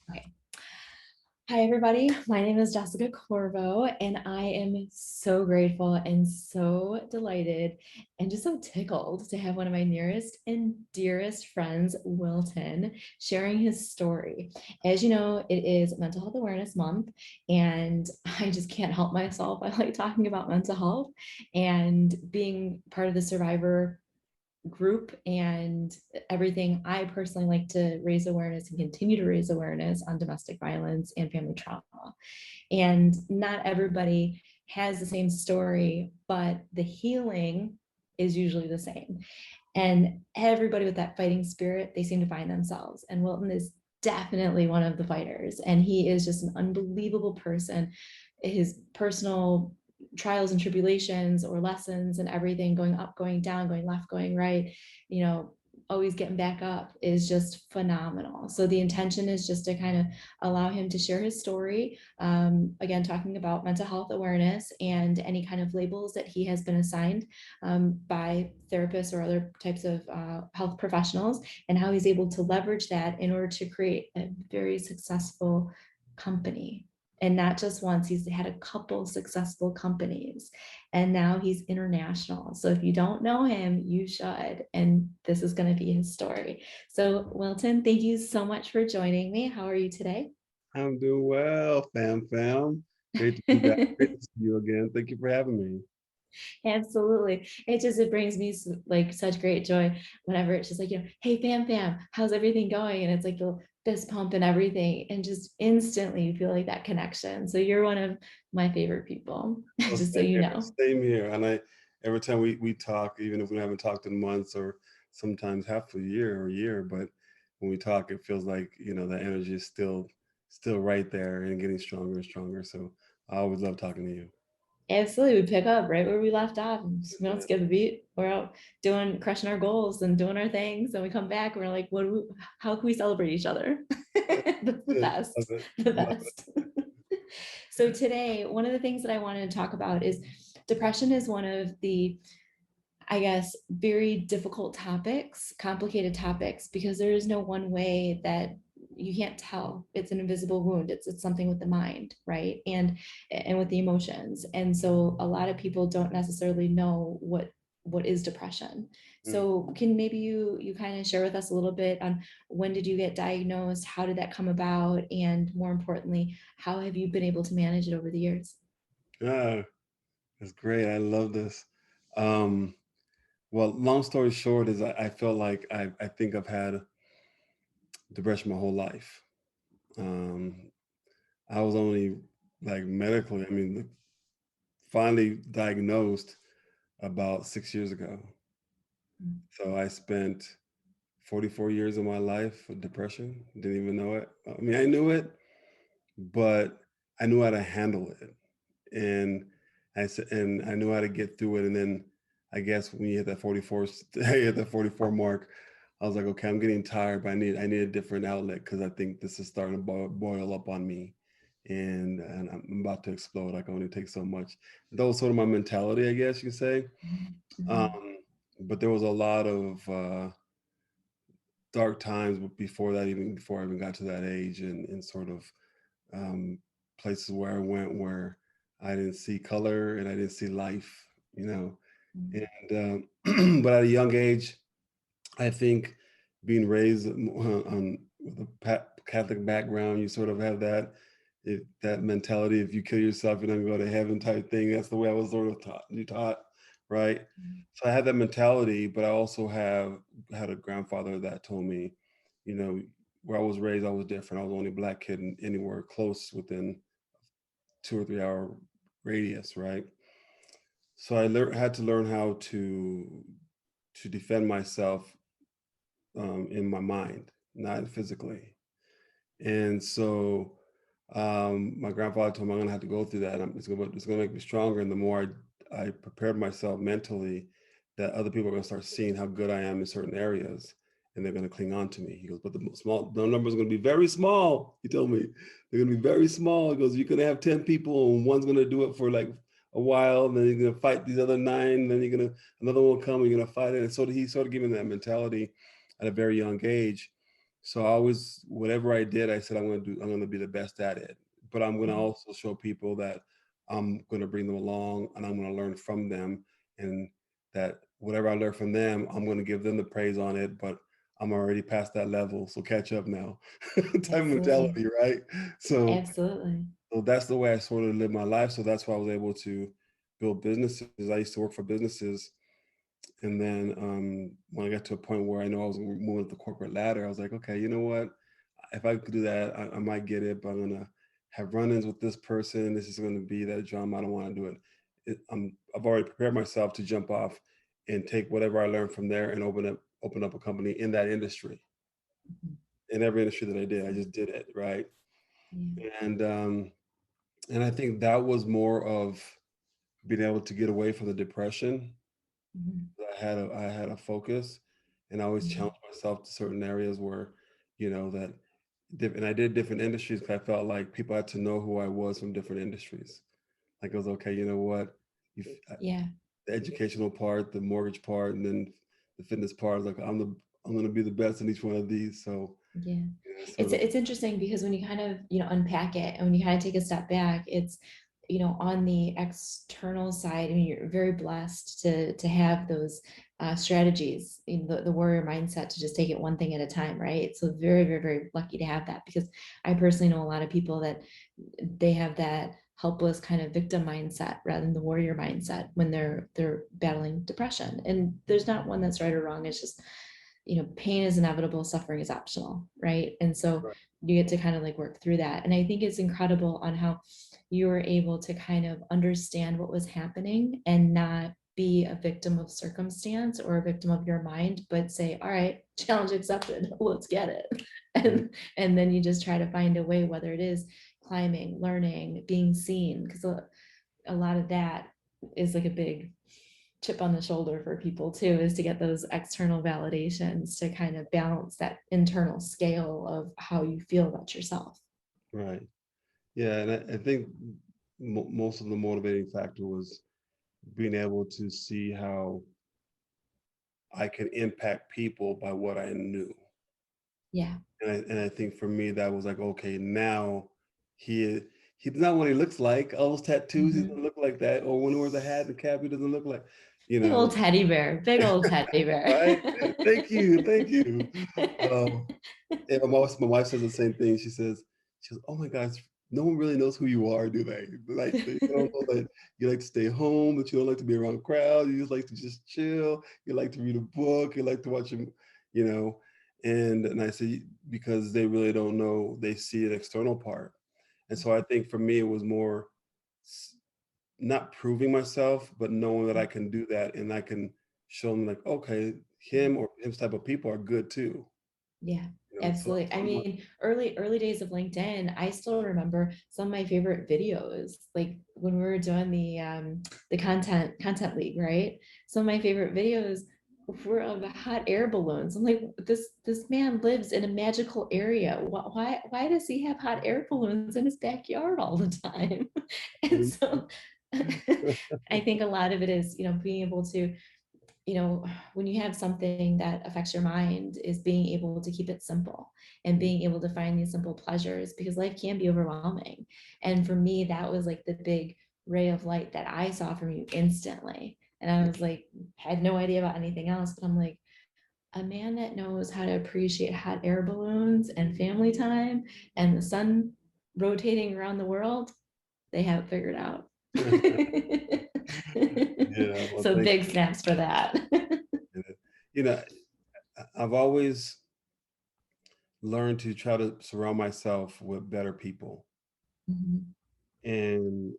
Okay. Hi, everybody. My name is Jessica Corvo, and I am so grateful and so delighted and just so tickled to have one of my nearest and dearest friends, Wilton, sharing his story. As you know, it is Mental Health Awareness Month, and I just can't help myself. I like talking about mental health and being part of the survivor group and everything. I personally like to raise awareness and continue to raise awareness on domestic violence and family trauma. And not everybody has the same story, but the healing is usually the same. And everybody with that fighting spirit, they seem to find themselves. And Wilton is definitely one of the fighters. And he is just an unbelievable person. His personal trials and tribulations or lessons and everything, going up, going down, going left, going right, you know, always getting back up, is just phenomenal. So the intention is just to kind of allow him to share his story. Again, talking about mental health awareness and any kind of labels that he has been assigned by therapists or other types of health professionals, and how he's able to leverage that in order to create a very successful company. And not just once, he's had a couple successful companies, and now he's international. So if you don't know him, you should. And this is going to be his story. So, Wilton, thank you so much for joining me. How are you today? I'm doing well, fam. Great to be back. Great to see you again. Thank you for having me. Absolutely. It brings me like such great joy whenever it's just like, hey, fam, how's everything going? And it's like the fist pump and everything. And just instantly you feel like that connection. So you're one of my favorite people, Oh, just so same you here. know. Same here. And every time we talk, even if we haven't talked in months or sometimes half a year or a year, but when we talk, it feels like, the energy is still right there and getting stronger and stronger. So I always love talking to you. Absolutely. We pick up right where we left off. We don't Yeah, skip a beat. We're out doing, crushing our goals and doing our things. And we come back and we're like, how can we celebrate each other? That's the good. Love best, it. the Love it. best. So today, one of the things that I wanted to talk about is depression is one of the, I guess, very difficult topics, complicated topics, because there is no one way that you can't tell. It's an invisible wound. It's something with the mind, right? And with the emotions. And so a lot of people don't necessarily know what is depression. Mm. So can maybe you kind of share with us a little bit on when did you get diagnosed? How did that come about? And more importantly, how have you been able to manage it over the years? Ah, that's great. I love this. Um, well, long story short is I feel like I think I've had depression my whole life. Um, I was only like medically, finally diagnosed about 6 years ago. So I spent 44 years of my life with depression. Didn't even know it. I mean, I knew it, but I knew how to handle it, and and I knew how to get through it. And then I guess when you hit that 44, I hit that 44 mark. I was like, okay, I'm getting tired, but I need a different outlet because I think this is starting to boil up on me, and I'm about to explode. I can only take so much. That was sort of my mentality, I guess you could say. Mhm. Um, but there was a lot of dark times before that, even before I even got to that age, and sort of um, places where I went where I didn't see color and I didn't see life, you know. Mhm. And but at a young age, I think being raised with a Catholic background, you sort of have that mentality. If you kill yourself, you're not going to go to heaven type thing. That's the way I was sort of taught, right? So I had that mentality, but I also have had a grandfather that told me, you know, where I was raised, I was different. I was the only black kid anywhere close within 2 or 3 hour radius, right? So I had to learn how to defend myself in my mind, not physically. And so my grandfather told me I'm gonna have to go through that. It's gonna make me stronger. And the more I prepared myself mentally, that other people are gonna start seeing how good I am in certain areas, and they're gonna cling on to me. He goes, but the numbers are gonna be very small. He told me they're gonna be very small. He goes, you're gonna have 10 people, and one's gonna do it for like a while, and then you're gonna fight these other nine, and then another one will come, and you're gonna fight it. And so he sort of gave me that mentality at a very young age. So I always, whatever I did, I said I'm going to be the best at it. But I'm going to Mhm. also show people that I'm going to bring them along and I'm going to learn from them, and that whatever I learn from them, I'm going to give them the praise on it. But I'm already past that level, so catch up now. Type Absolutely. mentality, right? So, Absolutely. so that's the way I sort of live my life. So that's why I was able to build businesses. I used to work for businesses, and then when I got to a point where I know I was moving up the corporate ladder, I was like, okay, you know what? If I could do that, I might get it, but I'm gonna have run-ins with this person. This is gonna be that drama. I don't want to do it. I've already prepared myself to jump off and take whatever I learned from there and open up a company in that industry. Mhm. In every industry that I did, I just did it, right? Yeah. And and I think that was more of being able to get away from the depression. Mhm. I had a focus, and I always Mhm. challenged myself to certain areas where, that, and I did different industries because I felt like people had to know who I was from different industries. Like it was okay, you know what, you, Yeah. the educational part, the mortgage part, and then the fitness part. Like I'm going to be the best in each one of these. So Yeah. sort It's of it's interesting because when you kind of, unpack it and when you kind of take a step back, it's, on the external side, I mean, you're very blessed to have those strategies, the warrior mindset to just take it one thing at a time, right? So very, very, very lucky to have that because I personally know a lot of people that they have that helpless kind of victim mindset rather than the warrior mindset when they're battling depression. And there's not one that's right or wrong. It's just, pain is inevitable, suffering is optional, right? And so right, you get to kind of like work through that. And I think it's incredible on how you were able to kind of understand what was happening and not be a victim of circumstance or a victim of your mind, but say, all right, challenge accepted, let's get it. right, And then you just try to find a way, whether it is climbing, learning, being seen, because a lot of that is like a big chip on the shoulder for people too, is to get those external validations to kind of balance that internal scale of how you feel about yourself. right. Yeah, and I think most of the motivating factor was being able to see how I could impact people by what I knew. Yeah. And I think for me that was like, okay, now he he's not what he looks like. All those tattoos, he doesn't Mhm. look like that. Or when he wears a hat and cap, he doesn't look like, you Big know, old teddy bear, big old teddy bear. right? Thank you, thank you. Um, and my wife says the same thing. She goes, "Oh my gosh, no one really knows who you are, do they? Like they don't know that you like to stay home, that you don't like to be around a crowd, you just like to just chill, you like to read a book, you like to watch them, you know." And I say because they really don't know, they see an external part. And so I think for me it was more s- not proving myself, but knowing that I can do that and I can show them like, okay, him or his type of people are good too. Yeah, So absolutely. I mean, early days of LinkedIn, I still remember some of my favorite videos, like when we were doing the content league, right? Some of my favorite videos were of hot air balloons. I'm like, this man lives in a magical area. Why does he have hot air balloons in his backyard all the time? And so I think a lot of it is, being able to, when you have something that affects your mind, is being able to keep it simple and being able to find these simple pleasures because life can be overwhelming. And for me, that was like the big ray of light that I saw from you instantly. And I was like, had no idea about anything else, but I'm like, a man that knows how to appreciate hot air balloons and family time and the sun rotating around the world, they have it figured out. Yeah, well, So thank big snaps for that. you. You know, I've always learned to try to surround myself with better people. Mhm. And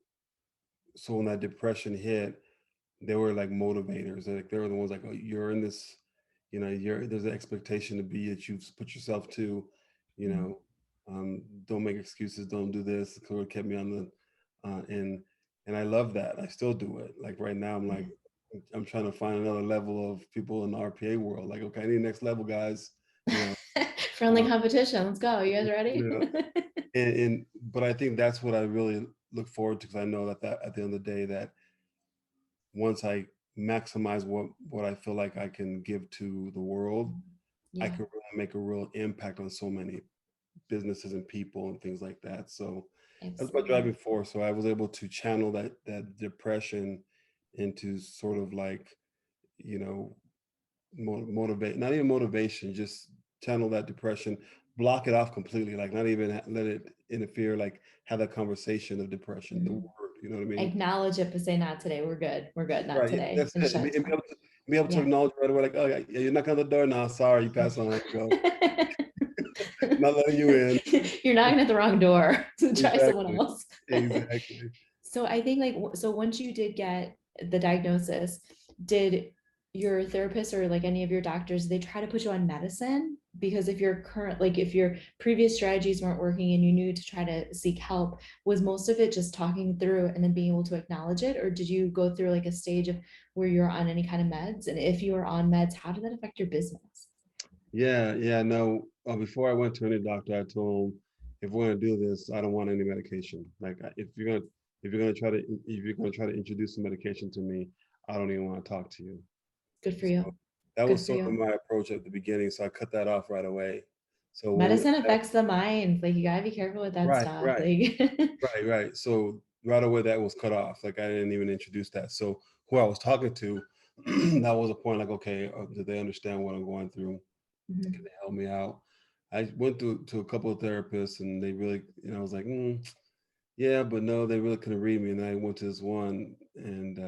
so when that depression hit, they were like motivators. Like they were the ones like, oh, you're in this, there's an expectation to be that you've put yourself to, you Yeah. know, don't make excuses, don't do this. It sort of kept me on the, and I love that. I still do it. Like right now, I'm like, Yeah. I'm trying to find another level of people in the RPA world. Like, okay, I need next level guys, you know, Friendly uh, competition. Let's go. You guys you ready? know, but I think that's what I really look forward to because I know that at the end of the day that once I maximize what I feel like I can give to the world, I Yeah, could really make a real impact on so many businesses and people and things like that. So that's my absolutely. driving force. So I was able to channel that depression into sort of like, you know, motivate, not even motivation, just channel that depression, block it off completely, like not even let it interfere, like have that conversation of depression, the Mhm. word, you know what I mean? Acknowledge it, but say not today. We're good. We're good. Not Right. Yeah, today. that's And it. shut it And down. be able to Yeah. acknowledge right away, like, oh, yeah, you're knocking on the door now. Sorry, you pass on. Go. Not letting you in. You're knocking at the wrong door to try someone Exactly. else. Exactly. So I think like so once you did get the diagnosis, did your therapist or like any of your doctors, they try to put you on medicine? Because if your current like if your previous strategies weren't working and you knew to try to seek help, was most of it just talking through and then being able to acknowledge it? Or did you go through like a stage of where you're on any kind of meds? And if you were on meds, how did that affect your business? Yeah, yeah. No, before I went to any doctor, I told him, if we're gonna do this, I don't want any medication. Like, if you're gonna try to if you're gonna try to introduce some medication to me, I don't even want to talk to you. Good for So you. that Good was for sort of you. my approach at the beginning. So I cut that off right away. So when Medicine affects the mind. Like you gotta be careful with that right, stuff. right, Like right. So right away that was cut off. Like I didn't even introduce that. So who I was talking to, that was a point. Like, okay, do they understand what I'm going through? Can Mhm. they help me out? I went to a couple of therapists, and they really, I was like, yeah, but no, they really couldn't read me. And I went to this one, and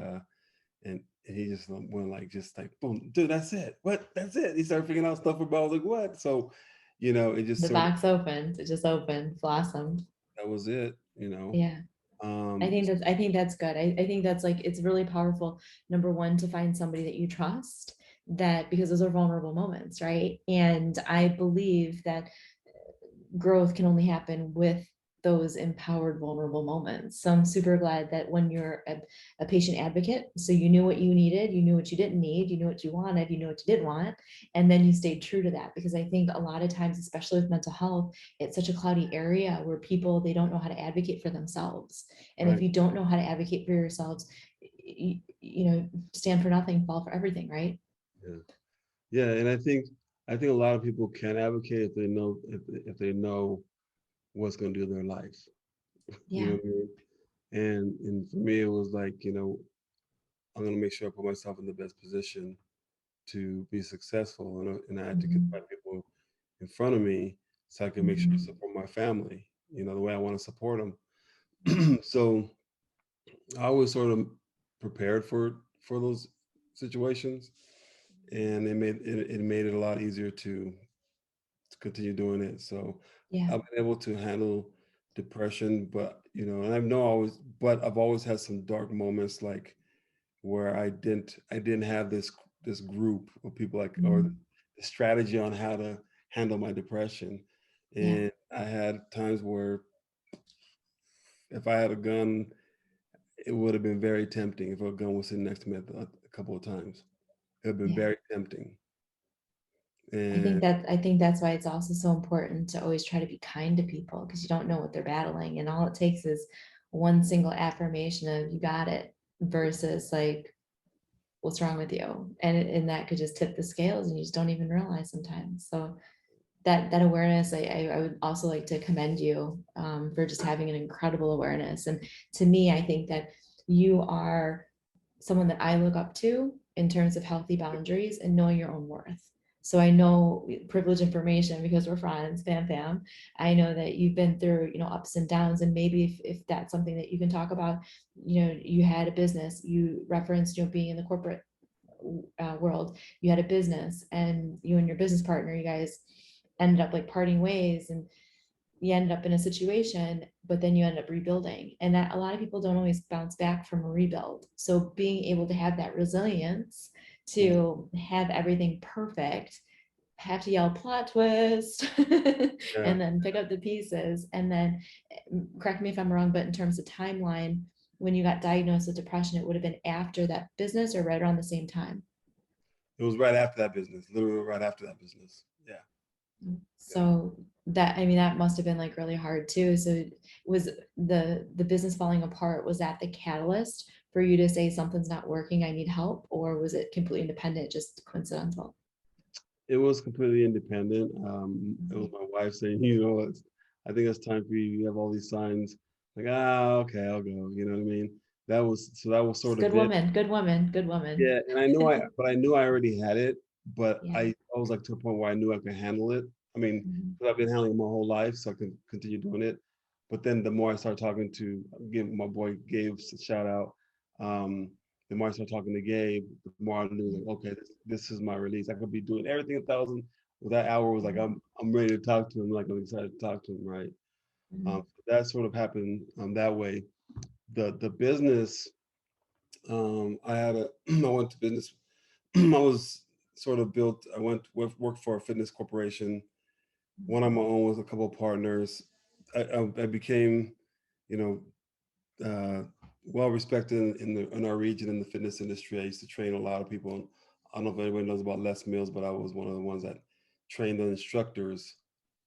he just went like, just like, boom, dude, that's it. What? That's it. He started figuring out stuff about. I was like, what? So, it just The sort of, box opened. It just opened, blossomed. that was it. Yeah. Um, I think that's good. I think that's like it's really powerful. Number one, to find somebody that you trust, that because those are vulnerable moments, right? And I believe that growth can only happen with those empowered vulnerable moments. So I'm super glad that when you're a patient advocate, so you knew what you needed, you knew what you didn't need, you knew what you wanted, you knew what you didn't want, and then you stayed true to that. Because I think a lot of times, especially with mental health, it's such a cloudy area where people they don't know how to advocate for themselves. And if right. you don't know how to advocate for yourselves, stand for nothing, fall for everything, right? Yeah. Yeah. And I think a lot of people can advocate if they know what's going to do their life. You know Yeah. what I mean? And for me, it was like, I'm going to make sure I put myself in the best position to be successful, and I had to get the Mhm. right people in front of me so I can make sure to Mhm. support my family, the way I want to support them. So I always sort of prepared for those situations, and it made it a lot easier to continue doing it. So Yeah. I've been able to handle depression, but and I've always had some dark moments, like where I didn't have this group of people, like, or Mhm. the strategy on how to handle my depression. Yeah. And I had times where if I had a gun, it would have been very tempting. If a gun was sitting next to me a couple of times, it would have been Yeah. very tempting. And I think that's why it's also so important to always try to be kind to people because you don't know what they're battling. And all it takes is one single affirmation of you got it versus like what's wrong with you. And that could just tip the scales and you just don't even realize sometimes. So that awareness, I would also like to commend you for just having an incredible awareness. And to me, I think that you are someone that I look up to in terms of healthy boundaries and knowing your own worth. So I know privileged information because we're friends, fam fam. I know that you've been through, ups and downs, and maybe if that's something that you can talk about, you had a business, you referenced, being in the corporate world, you had a business, and you and your business partner, you guys ended up like parting ways, and you ended up in a situation, but then you end up rebuilding. And that a lot of people don't always bounce back from a rebuild. So being able to have that resilience yeah, to have everything perfect, have to yell plot twist yeah, and then pick up the pieces. And then correct me if I'm wrong, but in terms of timeline, when you got diagnosed with depression, it would have been after that business or right around the same time. it was right after that business, literally right after that business. Yeah, yeah. So that, I mean, that must have been like really hard too. So was the business falling apart, was that the catalyst for you to say something's not working, I need help, or was it completely independent, just coincidental? It was completely independent. It was Mhm. my wife saying, I think it's time for you. You have all these signs. Like, okay, I'll go. You know what I mean? That was It's sort of good it. woman, good woman, good woman. Yeah, and I knew I already had it, but Yeah. I was like to a point where I knew I could handle it. I mean, Mhm. 'cause I've been handling it my whole life, so I can continue doing it. But then the more I started talking to, give my boy Gabe a shout out. Um, the more I started talking to Gabe, the more I knew like, okay, this is my release. I could be doing everything 1,000. Well, that hour was like, Mhm. I'm ready to talk to him. Like I'm excited to talk to him, right? Mhm. That sort of happened that way. The business, I had a I went to business. I was sort of built. I went worked for a fitness corporation. One on my own with a couple of partners. I became, you know, well respected in our region in the fitness industry. I used to train a lot of people. I don't know if anybody knows about Les Mills, but I was one of the ones that trained the instructors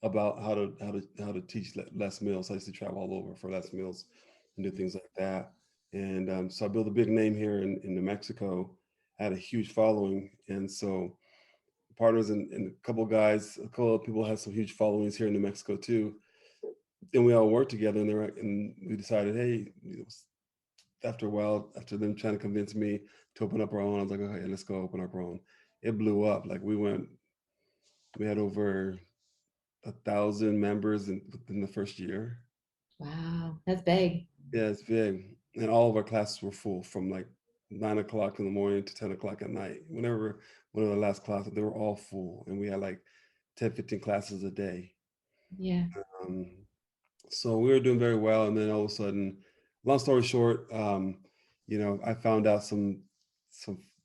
about how to teach Les Mills. I used to travel all over for Les Mills and do things like that. And so I built a big name here in New Mexico. I had a huge following, and so partners and a couple of guys, a couple of people had some huge followings here in New Mexico too. And we all worked together, and we decided, hey, after a while, after them trying to convince me to open up our own, I was like, okay, let's go open up our own. It blew up. Like we had over 1,000 members within the first year. Wow, that's big. Yeah, it's big. And all of our classes were full from like 9 o'clock in the morning to 10 o'clock at night. One of the last classes, they were all full. And we had like 10, 15 classes a day. Yeah. Um, so we were doing very well. And then all of a sudden, long story short, I found out some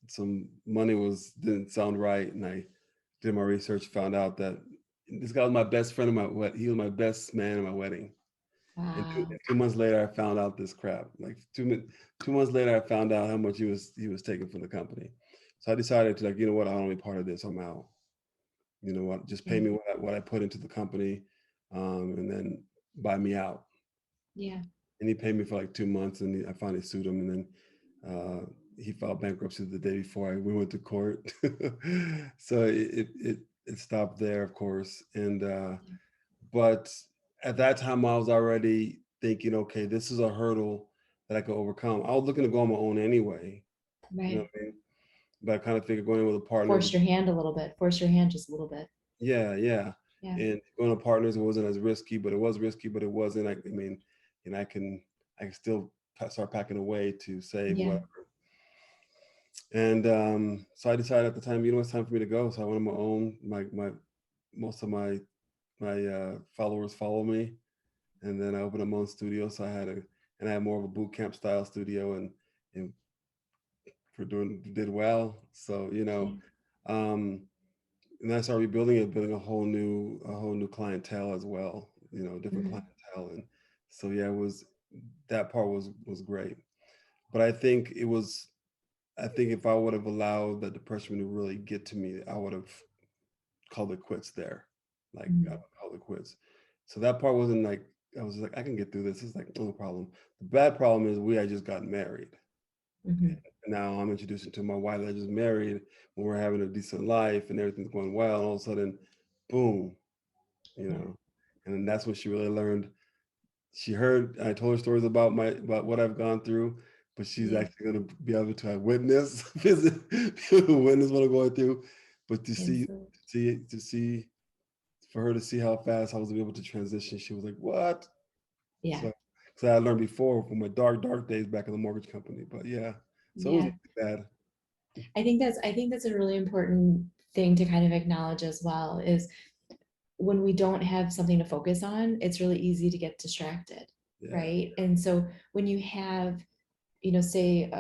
some money didn't sound right. And I did my research, found out that this guy was my best friend he was my best man at my wedding. And Wow. 2 months later, I found out this crap. Like 2 months later, I found out how much he was taking from the company. So I decided to like, you know what, I don't want to be part of this. I'm out. You know what, just pay Yeah. me what I put into the company, and then buy me out. Yeah. And he paid me for like 2 months, and I finally sued him, and then he filed bankruptcy the day before we went to court. So it stopped there, of course, and but at that time, I was already thinking, okay, this is a hurdle that I could overcome. I was looking to go on my own anyway, you know Right. what I mean? But I kind of figured going with a partner Forced was, your hand a little bit. Force your hand just a little bit. yeah, yeah. Yeah. And going to partners, it wasn't as risky, but it was risky, but it wasn't. I mean, and I can still start packing away to save Yeah. whatever. And so I decided at the time, it's time for me to go. So I went on my own. My most of my followers follow me, and then I opened up my own studio. So I had more of a boot camp style studio, and did well. So Yeah. um, and I started rebuilding it, building a whole new clientele as well. Different Mhm. clientele, and so yeah, it was that part was great. But I think if I would have allowed the depression to really get to me, I would have called it quits there. Like I Mhm. would call it quits. So that part wasn't like I was like I can get through this. It's like no problem. The bad problem is we had just gotten married. Mhm. Now I'm introducing to my wife that just married when we're having a decent life and everything's going well. And all of a sudden, boom, you Yeah. know. And then that's when she really learned. She heard I told her stories about what I've gone through, but she's Yeah. actually gonna be able to witness witness what I'm going through. But Absolutely. to see for her to see how fast I was able to transition, she was like, "What?" Yeah. So, I learned before from my dark days back in the mortgage company. But yeah, so it was Yeah. bad. I think that's a really important thing to kind of acknowledge as well is when we don't have something to focus on, it's really easy to get distracted, Yeah, right? And so when you have, say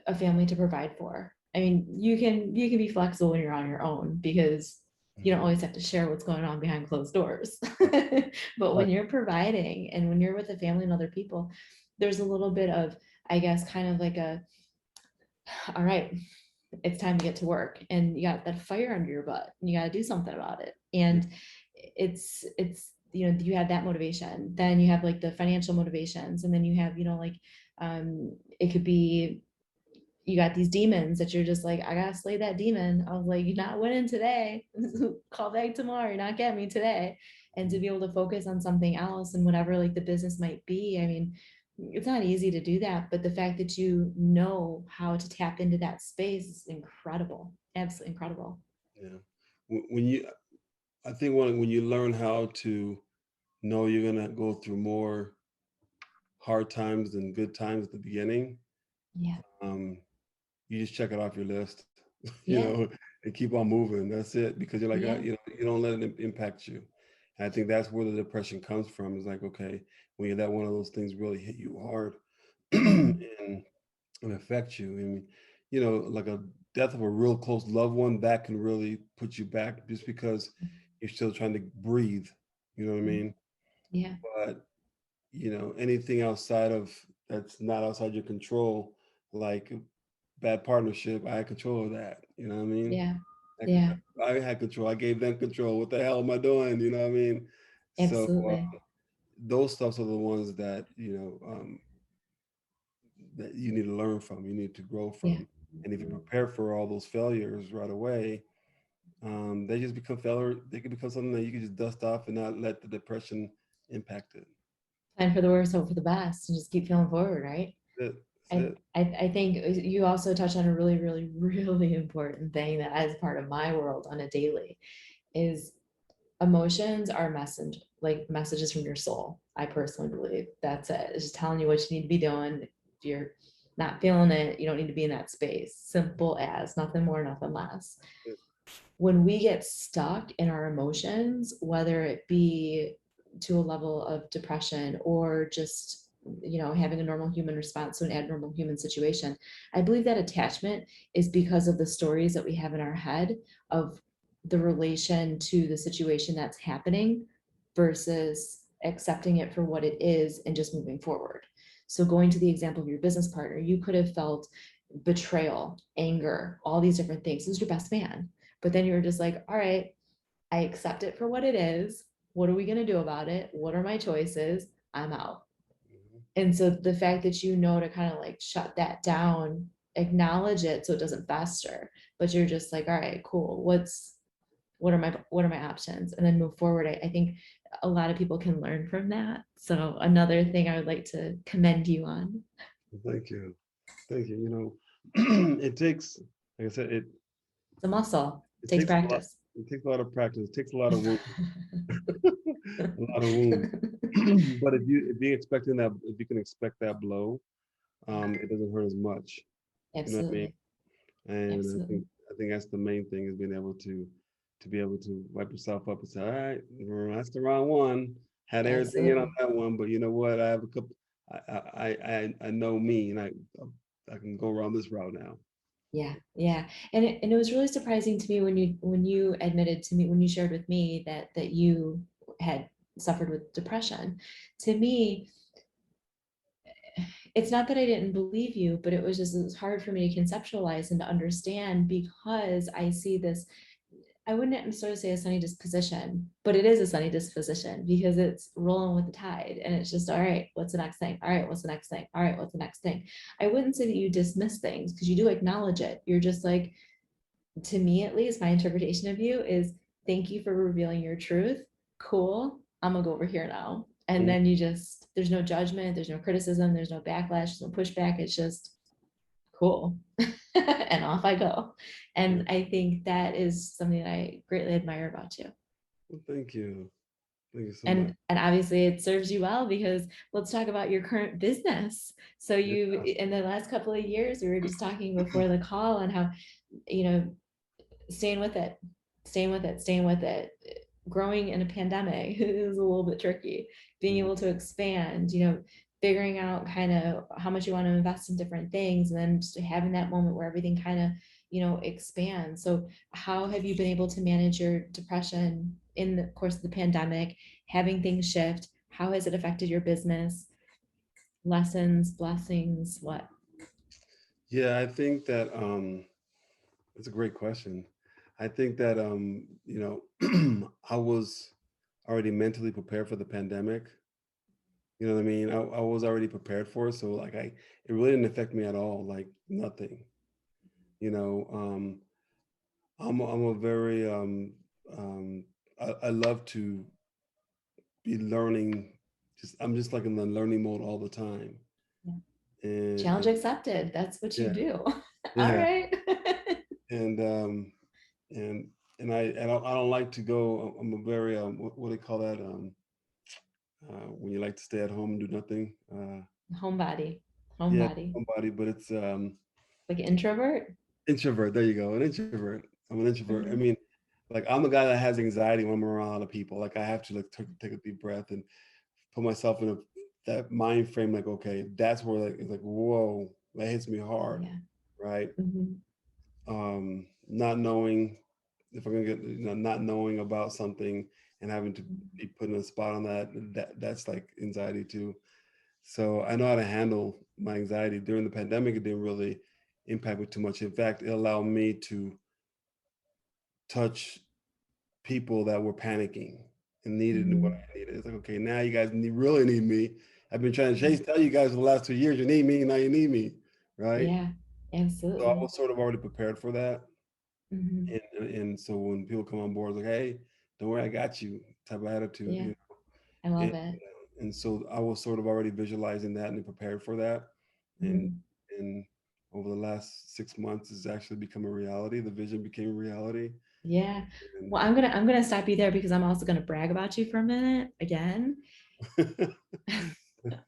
a family to provide for, I mean, you can be flexible when you're on your own because you don't mhm. always have to share what's going on behind closed doors. Right, But when right. you're providing and when you're with a family and other people, there's a little bit of, I guess, kind of like all right, it's time to get to work and you got that fire under your butt and you got to do something about it. Yeah, And you have that motivation, then you have like the financial motivations, and then you have, it could be you got these demons that you're just like, I gotta slay that demon. I was like, you're not winning today. Call back tomorrow. You're not getting me today. And to be able to focus on something else and whatever like the business might be. I mean, it's not easy to do that, but the fact that you know how to tap into that space is incredible. Absolutely incredible. Yeah. When you, I think when you learn how to know you're gonna go through more hard times than good times at the beginning, Yeah. um, you just check it off your list, you Yeah. know, and keep on moving. That's it, because you're like, Yeah. you know, you don't let it impact you. And I think that's where the depression comes from. Is like, okay, when you let one of those things really hit you hard and, Mhm. and affect you. I mean, you know, like a death of a real close loved one, that can really put you back just because you're still trying to breathe. You know what I mean? Yeah. But you know, anything outside of that's not outside your control, like bad partnership, I had control of that. You know what I mean? Yeah. I, c- Yeah. I had control. I gave them control. What the hell am I doing? You know what I mean? So Absolutely. those stuffs are the ones that that you need to learn from. You need to grow Yeah. from. And if you prepare for all those failures right away, they just become failure. They can become something that you can just dust off and not let the depression impact it. Plan for the worst, hope for the best, and just keep feeling forward, right? That's it. That's I, it. I think you also touched on a really, really, really important thing that as part of my world on a daily is emotions are messages from your soul. I personally believe that's it. It's just telling you what you need to be doing. If you're not feeling it, you don't need to be in that space. Simple as, nothing more, nothing less. When we get stuck in our emotions, whether it be to a level of depression or just having a normal human response to an abnormal human situation, I believe that attachment is because of the stories that we have in our head of the relation to the situation that's happening versus accepting it for what it is and just moving forward. So going to the example of your business partner, you could have felt betrayal, anger, all these different things. This is your best man, but then you're just like, all right, I accept it for what it is. What are we going to do about it? What are my choices? I'm out. Mhm. And so the fact that you know to kind of like shut that down, acknowledge it so it doesn't fester, but you're just like, all right, cool. What are my options? And then move forward. I think a lot of people can learn from that. So another thing I would like to commend you on. Thank you. Thank you. You know, it takes, like I said, It's a muscle. it It takes takes a lot. practice. It takes a lot of practice. It takes a lot of wounds, a lot of wounds. But if you expecting that, if you can expect that blow, it doesn't hurt as much. You know what I mean? Absolutely. And Absolutely. I think that's the main thing, is being able to be able to wipe yourself up and say, all right, that's the wrong one. Had everything in on Absolutely. that one, but you know what? I have a couple. I know me, and I can go around this route now. Yeah, yeah. And it was really surprising to me when you admitted to me, when you shared with me that you had suffered with depression. To me, it's not that I didn't believe you, but it was hard for me to conceptualize and to understand because I see this. I wouldn't necessarily say a sunny disposition, but it is a sunny disposition because it's rolling with the tide and it's just, all right, what's the next thing? All right, what's the next thing? All right, what's the next thing? I wouldn't say that you dismiss things because you do acknowledge it. You're just like, to me at least, my interpretation of you is thank you for revealing your truth. Cool. I'm gonna go over here now. And Mhm. then you just, there's no judgment, there's no criticism, there's no backlash, there's no pushback. It's just cool. And off I go. Yeah. And I think that is something that I greatly admire about you. Well, thank you. Thank you so much. And obviously it serves you well because let's talk about your current business. So Yeah. you, in the last couple of years, we were just talking before the call on how, you know, staying with it, staying with it, staying with it. Growing in a pandemic is a little bit tricky. Being Mhm. able to expand, figuring out kind of how much you want to invest in different things, and then just having that moment where everything kind of, expands. So, how have you been able to manage your depression in the course of the pandemic, having things shift? How has it affected your business? Lessons, blessings, what? Yeah, I think that it's a great question. I think that I was already mentally prepared for the pandemic. You know what I mean? I was already prepared for it, so like it really didn't affect me at all, like nothing. You know, I'm a very um, I love to be learning. I'm just like in the learning mode all the time. Yeah. Challenge And accepted. That's what you yeah, do. All yeah, right. and and I don't like to go. I'm a very what do they call that? When you like to stay at home and do nothing. Homebody. Yeah, Homebody. somebody, but it's Like introvert. introvert. There you go, an introvert. I'm an introvert. I Mhm. mean, like I'm a guy that has anxiety when I'm around other people. Like I have to like take a deep breath and put myself in that mind frame. Like okay, that's where like it's like whoa, that hits me hard, Yeah. right? Hmm. Not knowing if I'm gonna get, not knowing about something and having to be put in a spot on that's like anxiety too. So I know how to handle my anxiety. During the pandemic, it didn't really impact me too much. In fact, it allowed me to touch people that were panicking and needed what Hmm. I needed. It's like, okay, now you guys really need me. I've been trying to tell you guys for the last 2 years, you need me, now you need me, right? Yeah, So I absolutely. was sort of already prepared for that. Hmm. And so when people come on board, it's like, hey, don't worry, I got you type of attitude, Yeah, you I know. love it. And so I was sort of already visualizing that and prepared for that. And Mhm. and over the last 6 months, it's actually become a reality. The vision became a reality. Yeah. And Well, I'm gonna stop you there because I'm also gonna brag about you for a minute again.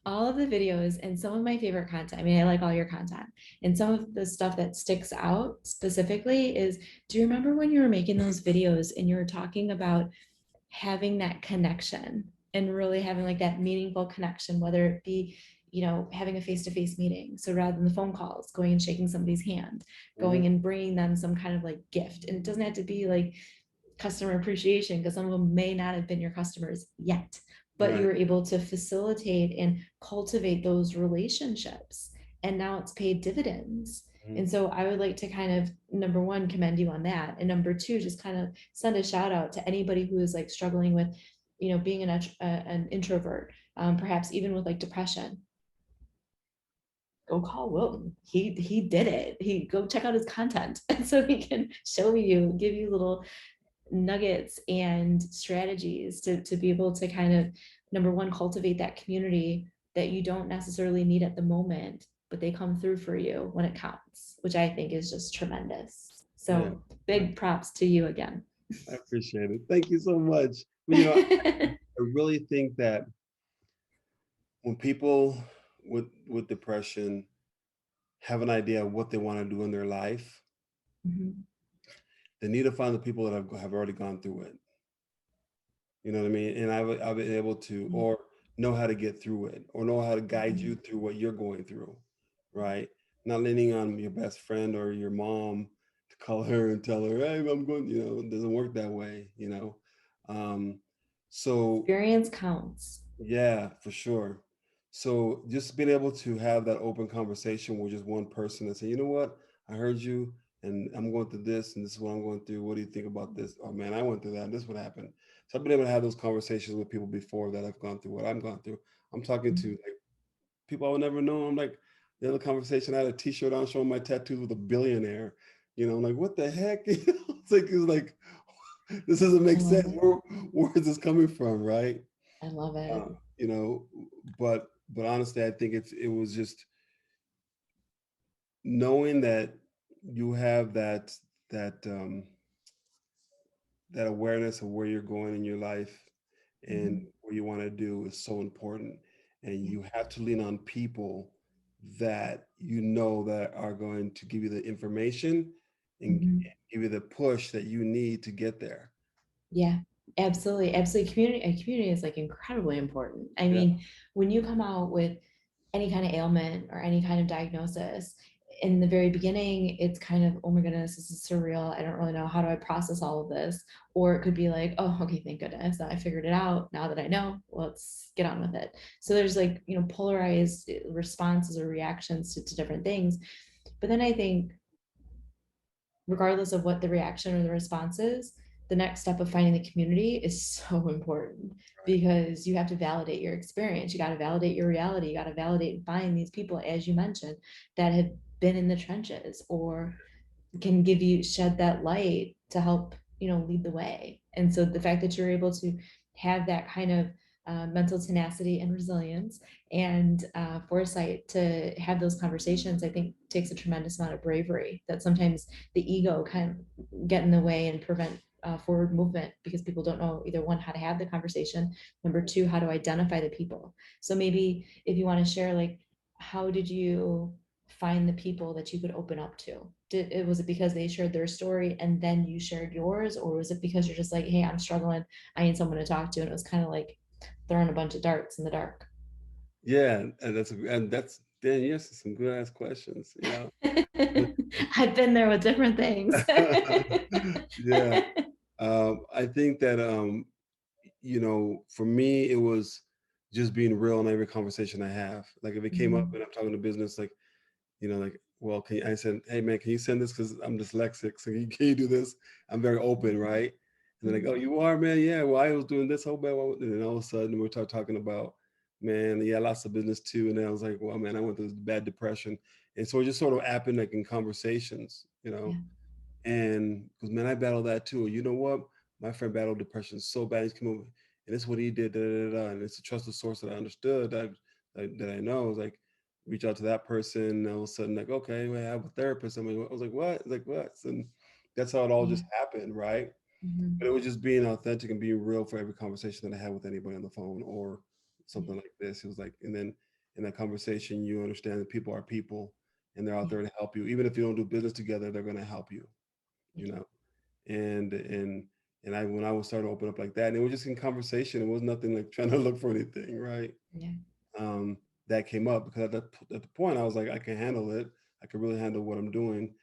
All of the videos and some of my favorite content. I mean, I like all your content. And some of the stuff that sticks out specifically is, do you remember when you were making those videos and you were talking about having that connection and really having like that meaningful connection, whether it be, having a face-to-face meeting. So rather than the phone calls, going and shaking somebody's hand, Mhm. going and bringing them some kind of like gift. And it doesn't have to be like customer appreciation because some of them may not have been your customers yet, but you Right. were able to facilitate and cultivate those relationships. And now it's paid dividends. Mhm. And so I would like to kind of, number one, commend you on that. And number two, just kind of send a shout out to anybody who is like struggling with, being an introvert, perhaps even with like depression. Go call Wilton. He did it. He go check out his content. And so he can show you, give you little nuggets and strategies to be able to kind of, number one, cultivate that community that you don't necessarily need at the moment, but they come through for you when it counts, which I think is just tremendous. Yeah. So I, big props to you again. I appreciate it. Thank you so much. But I really think that when people with depression have an idea of what they want to do in their life, Mhm. they need to find the people that have already gone through it. You know what I mean? And I've been able to, Yeah. or know how to get through it, or know how to guide you Mhm. through what you're going through, right? Not leaning on your best friend or your mom to call her and tell her, hey, I'm going, it doesn't work that way. Um, so Experience counts. yeah, for sure. So just being able to have that open conversation with just one person and say, you know what, I heard you and I'm going through this and this is what I'm going through. What do you think about this? Oh man, I went through that and this would happen. So I've been able to have those conversations with people before that I've gone through what I'm going through. I'm talking to Mhm. like people I would never know. I'm like, the other conversation, I had a t-shirt on showing my tattoos with a billionaire. I'm like, what the heck? It's like this doesn't I make love sense. it. Where is this coming from, right? I love uh, it. you know, but honestly, I think it was just knowing that you have that that awareness of where you're going in your life and Mhm. what you want to do is so important, and Yeah. you have to lean on people that that are going to give you the information and Mhm. give you the push that you need to get there. Yeah, absolutely. Absolutely. Community is like incredibly important. I Yeah. mean, when you come out with any kind of ailment or any kind of diagnosis, in the very beginning, it's kind of, oh my goodness, this is surreal. I don't really know. How do I process all of this? Or it could be like, oh, okay, thank goodness. I figured it out. Now that I know, let's get on with it. So there's like, polarized responses or reactions to different things. But then I think regardless of what the reaction or the response is, the next step of finding the community is so important Right. because you have to validate your experience. You got to validate your reality. You got to validate and find these people, as you mentioned, that have been in the trenches or can give you, shed that light to help, lead the way. And so the fact that you're able to have that kind of mental tenacity and resilience and foresight to have those conversations, I think takes a tremendous amount of bravery that sometimes the ego can get in the way and prevent forward movement, because people don't know, either one, how to have the conversation, number two, how to identify the people. So maybe if you want to share, like, how did you find the people that you could open up to? Was it because they shared their story and then you shared yours, or was it because you're just like, hey, I'm struggling, I need someone to talk to, and it was kind of like throwing a bunch of darts in the dark? Yeah, and that's Dan, yes, some good ass questions, I've been there with different things. Yeah. I think that for me it was just being real in every conversation I have. Like if it came up Mhm. and I'm talking to business, like, like, well, I said, hey man, can you send this? Because I'm dyslexic. So can you do this? I'm very open, right? And they're like, oh, Mhm. you are, man. Yeah, well, I was doing this whole bad. And then all of a sudden we start talking about, man, yeah, I lost the business too. And then I was like, well, man, I went through this bad depression. And so it just sort of happened like in conversations, Yeah. and because man, I battled that too. You know what? My friend battled depression so bad. He's come over, and this is what he did. Da, da, da, da. And it's a trusted source that I understood that I know. I was like, reach out to that person. And all of a sudden, like, okay, well, I have a therapist. I was like, what? Like, what? And that's how it all Yeah. just happened, right? But Mhm. it was just being authentic and being real for every conversation that I had with anybody on the phone or Yeah. something like this. It was like, and then in that conversation, you understand that people are people and they're out Yeah. there to help you. Even if you don't do business together, they're going to help you, Yeah. you know and I when I was starting to open up like that, and it was just in conversation. It was nothing like trying to look for anything, right? Yeah. um that came up because at the point I was like, I can handle it. I can really handle what I'm doing.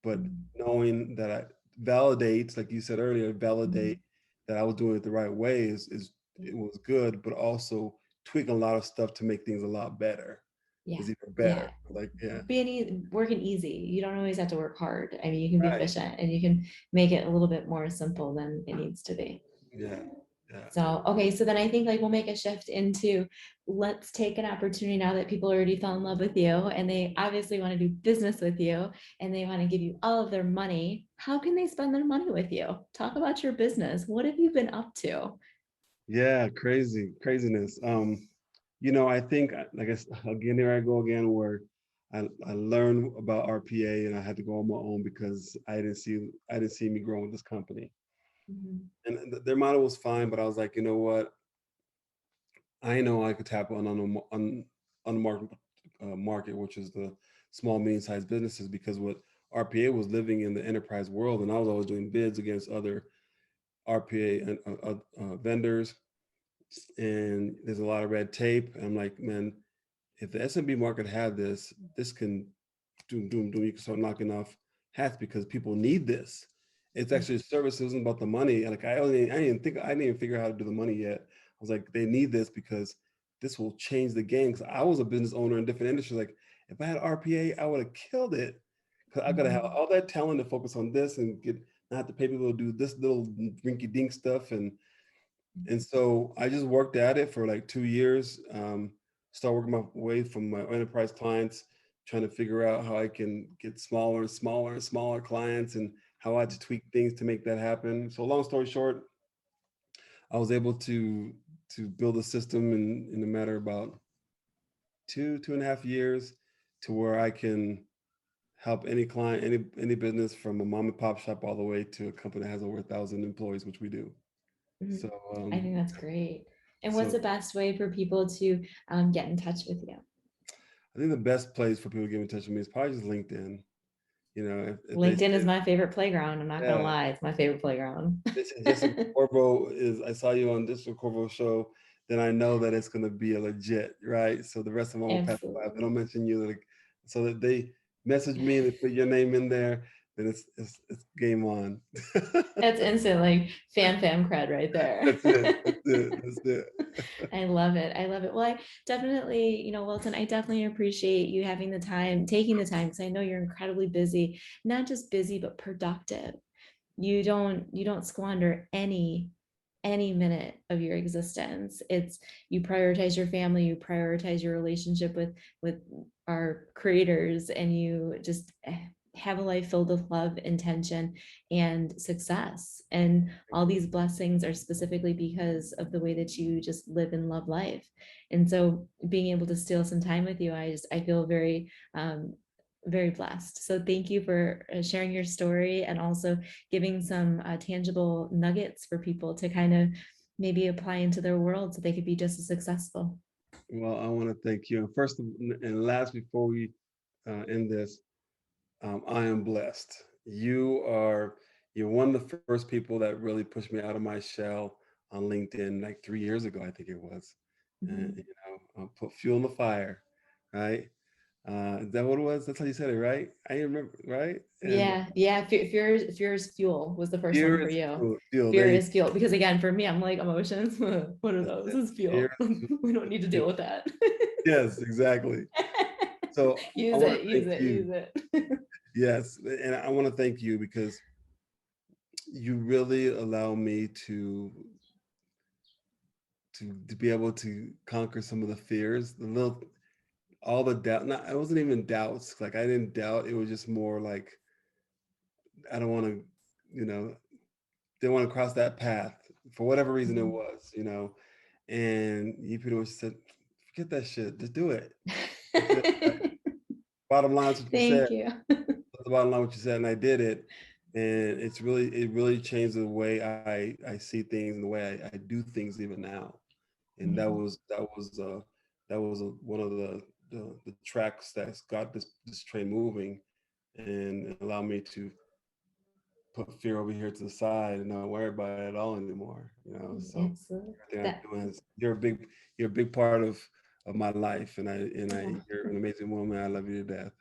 But Mhm. knowing that I validate, like you said earlier, validate Mhm. that I was doing it the right way is Yeah. it was good, but also tweaking a lot of stuff to make things a lot better Yeah. is even better. Yeah. Like, yeah, Working easy. You don't always have to work hard. I mean, you can be right, efficient and you can make it a little bit more simple than it needs to be. yeah, yeah, So, okay, so then I think like we'll make a shift into, let's take an opportunity now that people already fell in love with you and they obviously want to do business with you and they want to give you all of their money. How can they spend their money with you? Talk about your business. What have you been up to? yeah. Craziness. I think, like I again, there I go again, where I learned about RPA and I had to go on my own because I didn't see me growing with this company. Mhm. And their model was fine, but I was like, you know what? I know I could tap on the market, which is the small medium sized businesses, because what RPA was living in the enterprise world, and I was always doing bids against other RPA and vendors, and there's a lot of red tape. And I'm like, man, if the SMB market had this, this can doom, doom, doom. You can start knocking off hats because people need this. It's Yeah. actually a service. It wasn't about the money. Like I didn't even figure out how to do the money yet. I was like, they need this because this will change the game. Because I was a business owner in different industries. Like if I had RPA, I would have killed it. Because I gotta have Mhm. all that talent to focus on this and get not have to pay people to do this little rinky dink stuff. And so I just worked at it for like 2 years. Started working my way from my enterprise clients, trying to figure out how I can get smaller and smaller and smaller clients and how I had to tweak things to make that happen. So long story short, I was able to build a system in a matter of about 2.5 years to where I can help any client, any business from a mom and pop shop all the way to a company that has over 1,000 employees, which we do. Mhm. So I think that's great. And what's so the best way for people to get in touch with you? I think the best place for people to get in touch with me is probably just LinkedIn. If they LinkedIn is say, my favorite playground. I'm not gonna yeah, lie, it's my favorite playground. they say Jessica Corvo is, I saw you on Jessica Corvo show, then I know that it's going to be a legit, right? So the rest of them will pass by. If they don't Absolutely. mention you, like, so that they message me and they put your name in there, then it's game on. That's instant, like fam cred right there. That's it. That's it. That's it. I love it. I love it. Well, I definitely, Wilton, I definitely appreciate you having the time, taking the time, because I know you're incredibly busy, not just busy, but productive. You don't squander any minute of your existence. It's, you prioritize your family, you prioritize your relationship with our creators, and you just have a life filled with love, intention, and success. And all these blessings are specifically because of the way that you just live and love life. And so being able to steal some time with you, I feel very blessed. So thank you for sharing your story and also giving some tangible nuggets for people to kind of maybe apply into their world so they could be just as successful. Well, I want to thank you. And first and last, before we end this, I am blessed. You're one of the first people that really pushed me out of my shell on LinkedIn like 3 years ago, I think it was. And Mhm. put fuel in the fire, right? Is that what it was? That's how you said it, right? I remember, right? And Yeah. Fear is fuel was the first one fear for is you. fuel. There Fear you is fuel because again, for me, I'm like emotions. What are go. those? That's it. It's Fear fuel. is We don't need to deal fuel. with that. Yes, exactly. So I Use want to it. Use thank it. you. Use it. Yes, and I want to thank you because you really allow me to be able to conquer some of the fears, all the doubt. Not, it wasn't even doubts. Like I didn't doubt. It was just more like I don't want to, you know, didn't want to cross that path for whatever reason it Mhm. was, And you pretty much said, forget that shit. Just do it. That's it. Right? Bottom line is what you said. Thank you. That's the bottom line what you said, and I did it. And it really changed the way I see things and the way I do things even now. And Yeah, that was one of the tracks that's got this train moving and allow me to put fear over here to the side and not worry about it at all anymore. So it's everything that. I'm doing is you're a big part of my life, and Oh. you're an amazing woman. I love you to death.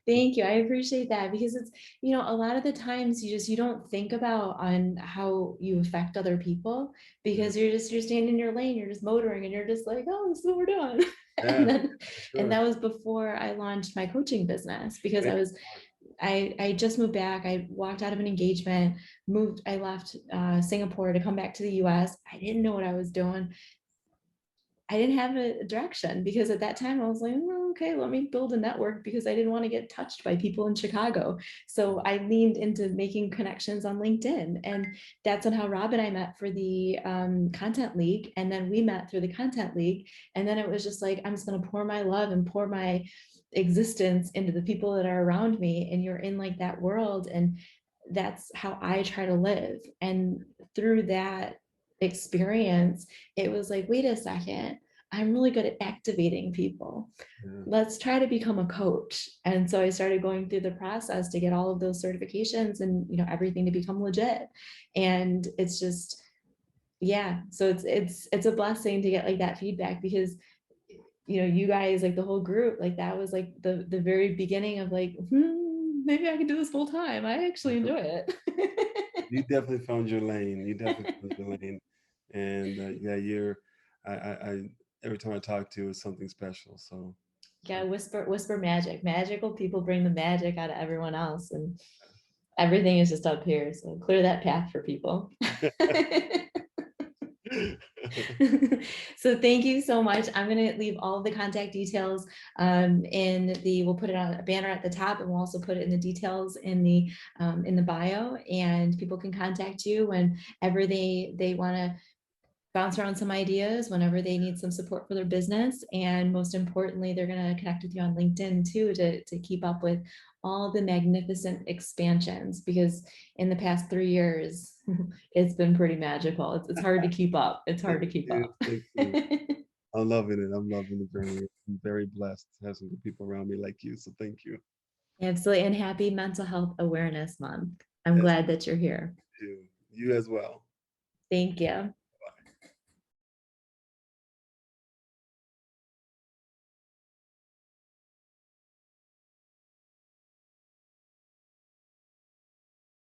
Thank you. I appreciate that because it's, a lot of the times you don't think about on how you affect other people Yeah, because you're standing in your lane, you're just motoring and you're just like, oh, this is what we're doing. And yeah, then for and sure. that was before I launched my coaching business because Thank I just moved back. I walked out of an engagement, I left Singapore to come back to the US. I didn't know what I was doing. I didn't have a direction because at that time I was like, "Oh, okay, let me build a network because I didn't want to get touched by people in Chicago." So I leaned into making connections on LinkedIn. And that's how Rob and I met for the Content League. And then we met through the Content League. And then it was just like, I'm just going to pour my love and pour my existence into the people that are around me. And you're in like that world. And that's how I try to live. And through that experience, it was like, wait a second, I'm really good at activating people. you. Let's try to become a coach. And so I started going through the process to get all of those certifications and everything to become legit. And it's just, yeah. So it's a blessing to get like that feedback because you guys, like the whole group, like that was like the very beginning of like, maybe I can do this full time. I actually Yeah. enjoy it. You definitely found your lane. You definitely found your lane, and yeah, I every time I talk to you, it's something special. Yeah, whisper magic. Magical people bring the magic out of everyone else, and everything is just up here. So clear that path for people. So thank you so much. I'm going to leave all of the contact details we'll put it on a banner at the top, and we'll also put it in the details in the bio, and people can contact you whenever they want to bounce around some ideas, whenever they need some support for their business. And most importantly, they're going to connect with you on LinkedIn too to keep up with all the magnificent expansions, because in the past 3 years, it's been pretty magical. It's hard to keep up. It's hard Thank to keep you, up. thank you. I'm loving it. I'm loving the journey. I'm very blessed to have some good people around me like you. So thank you. Absolutely. And happy Mental Health Awareness Month. I'm Yes, glad that you're here. you as well. Thank you.